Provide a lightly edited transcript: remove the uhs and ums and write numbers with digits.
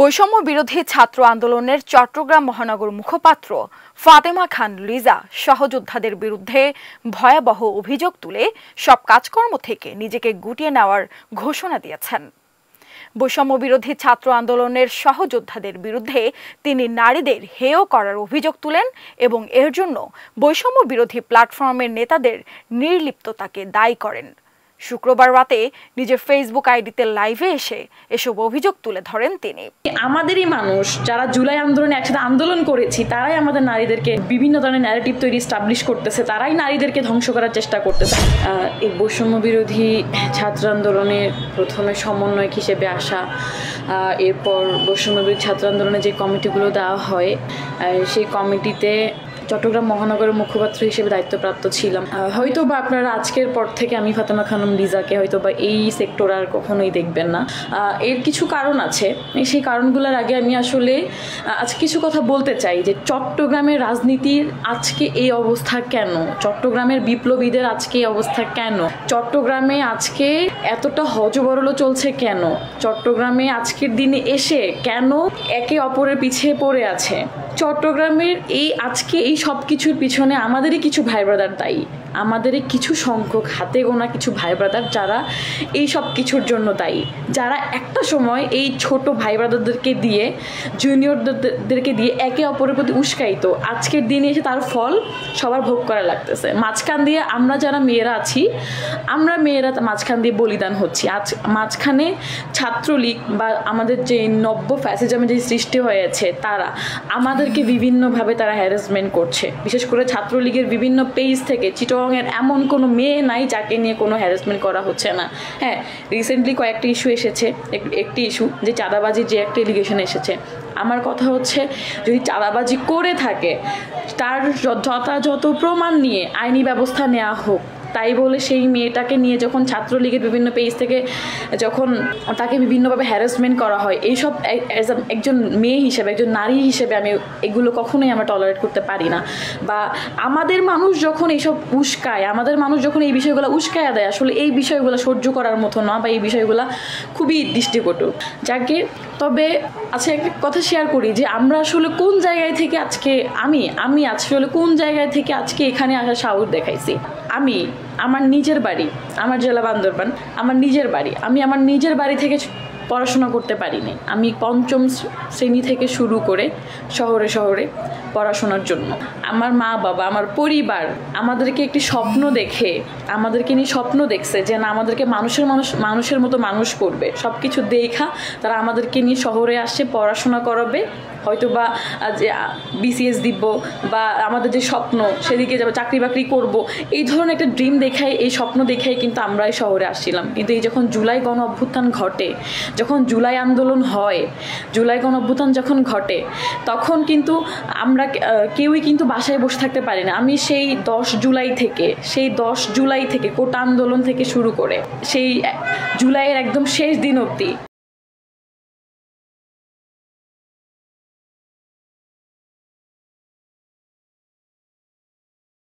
বৈষম্য বিরোধী ছাত্র আন্দোলনের চট্টগ্রাম মহানগর মুখপাত্র ফাতেমা খান লিজা সহযোদ্ধাদের বিরুদ্ধে ভয়াবহ অভিযোগ তুলে সব কাজকর্ম থেকে নিজেকে গুটিয়ে নেওয়ার ঘোষণা দিয়েছেন। বৈষম্য বিরোধী ছাত্র আন্দোলনের সহযোদ্ধাদের বিরুদ্ধে তিনি নারীদের হেয় করার অভিযোগ তুলেন এবং এর জন্য বৈষম্য বিরোধী প্ল্যাটফর্মের নেতাদের নির্লিপ্ততাকে দায়ী করেন। শুক্রবার রাতে নিজের ফেসবুক আইডিতে লাইভে এসে এসব অভিযোগ তুলে ধরেন তিনি। আমাদেরই মানুষ যারা জুলাই আন্দোলনে একসাথে আন্দোলন করেছি তারাই আমাদের নারীদেরকে বিভিন্ন ধরনের ন্যারেটিভ তৈরি এস্টাবলিশ করতেছে, তারাই নারীদেরকে ধ্বংস করার চেষ্টা করতেছে। এই বৈষম্য বিরোধী ছাত্র আন্দোলনের প্রথমে সমন্বয়ক হিসেবে আসা, এরপর বৈষম্য বিরোধী ছাত্র আন্দোলনে যে কমিটিগুলো দেওয়া হয় সেই কমিটিতে চট্টগ্রাম মহানগরের মুখপাত্র হিসেবে দায়িত্বপ্রাপ্ত ছিলাম। হয়তো বা আপনারা আজকের পর থেকে আমি ফাতেমা খানম লিজাকে হয়তো বা এই সেক্টর আর কখনোই দেখবেন না। এর কিছু কারণ আছে, সেই কারণগুলোর আগে আমি আসলে আজ কিছু কথা বলতে চাই যে চট্টগ্রামের রাজনীতির আজকে এই অবস্থা কেন, চট্টগ্রামের বিপ্লবীদের আজকে এই অবস্থা কেন, চট্টগ্রামে আজকে এতটা হযবরল চলছে কেন, চট্টগ্রামে আজকের দিনে এসে কেন একে অপরের পিছিয়ে পড়ে আছে। চট্টগ্রামের এই আজকে এই সব কিছুর পিছনে আমাদেরই কিছু ভাই ব্রাদার দায়ী, আমাদেরই কিছু সংখ্যক হাতে গোনা কিছু ভাই ব্রাদার যারা এই সব কিছুর জন্য দায়ী, যারা একটা সময় এই ছোট ভাই ব্রাদারদেরকে দিয়ে জুনিয়রদেরকে দিয়ে একে অপরের প্রতি উস্কাইতো। আজকের দিনে এসে তার ফল সবার ভোগ করা লাগতেছে। মাঝখান দিয়ে আমরা যারা মেয়েরা আছি, আমরা মেয়েরা মাঝখান দিয়ে বলিদান হচ্ছি। আজ মাঝখানে ছাত্রলীগ বা আমাদের যে নব্য ফ্যাসিজমে যে সৃষ্টি হয়েছে তারা আমাদেরকে বিভিন্নভাবে তারা হ্যারাসমেন্ট করছে। বিশেষ করে ছাত্রলীগের বিভিন্ন পেজ থেকে চিটগংয়ের এমন কোনো মেয়ে নাই যাকে নিয়ে কোনো হ্যারাসমেন্ট করা হচ্ছে না। হ্যাঁ, রিসেন্টলি কয়েকটি ইস্যু এসেছে, একটি ইস্যু যে চাঁদাবাজির যে একটা এলিগেশন এসেছে। আমার কথা হচ্ছে যদি চাঁদাবাজি করে থাকে তার যথাযথ প্রমাণ নিয়ে আইনি ব্যবস্থা নেওয়া হোক। তাই বলে সেই মেয়েটাকে নিয়ে যখন ছাত্রলীগের বিভিন্ন পেজ থেকে যখন তাকে বিভিন্নভাবে হ্যারাসমেন্ট করা হয়, এইসব একজন মেয়ে হিসেবে একজন নারী হিসেবে আমি এগুলো কখনোই আমরা টলারেট করতে পারি না। বা আমাদের মানুষ যখন এইসব উস্কায়, আমাদের মানুষ যখন এই বিষয়গুলো উস্কায়া দেয়, আসলে এই বিষয়গুলো সহ্য করার মতো না, বা এই বিষয়গুলো খুবই দৃষ্টিকটু। যাকে তবে আচ্ছা একটা কথা শেয়ার করি যে আমরা আসলে কোন জায়গায় থেকে আজকে আমি আসলে কোন জায়গায় থেকে আজকে এখানে আসার সাহস দেখাইছি। আমি আমার নিজের বাড়ি, আমার জেলা বান্দরবান, আমার নিজের বাড়ি, আমি আমার নিজের বাড়ি থেকে পড়াশোনা করতে পারিনি। আমি পঞ্চম শ্রেণী থেকে শুরু করে শহরে শহরে পড়াশোনার জন্য আমার মা বাবা, আমার পরিবার আমাদেরকে একটি স্বপ্ন দেখে আমাদেরকে নিয়ে স্বপ্ন দেখছে যে না আমাদেরকে মানুষের মতো মানুষ করবে। সব কিছু দেখা তারা আমাদেরকে নিয়ে শহরে আসছে, পড়াশোনা করাবে, হয়তো বা যে বিসিএস দিব বা আমাদের যে স্বপ্ন সেদিকে যাবো, চাকরি বাকরি করব, এই ধরনের একটা ড্রিম দেখাই, এই স্বপ্ন দেখাই কিন্তু আমরা এই শহরে আসছিলাম। কিন্তু এই যখন জুলাই গণ অভ্যুত্থান ঘটে, যখন জুলাই আন্দোলন হয়, জুলাই গণ অভ্যুত্থান যখন ঘটে, তখন কিন্তু আমরা কেউই কিন্তু বাসায় বসে থাকতে পারি না। আমি সেই 10 জুলাই থেকে কোটা আন্দোলন থেকে শুরু করে সেই জুলাইয়ের একদম শেষ দিন অবধি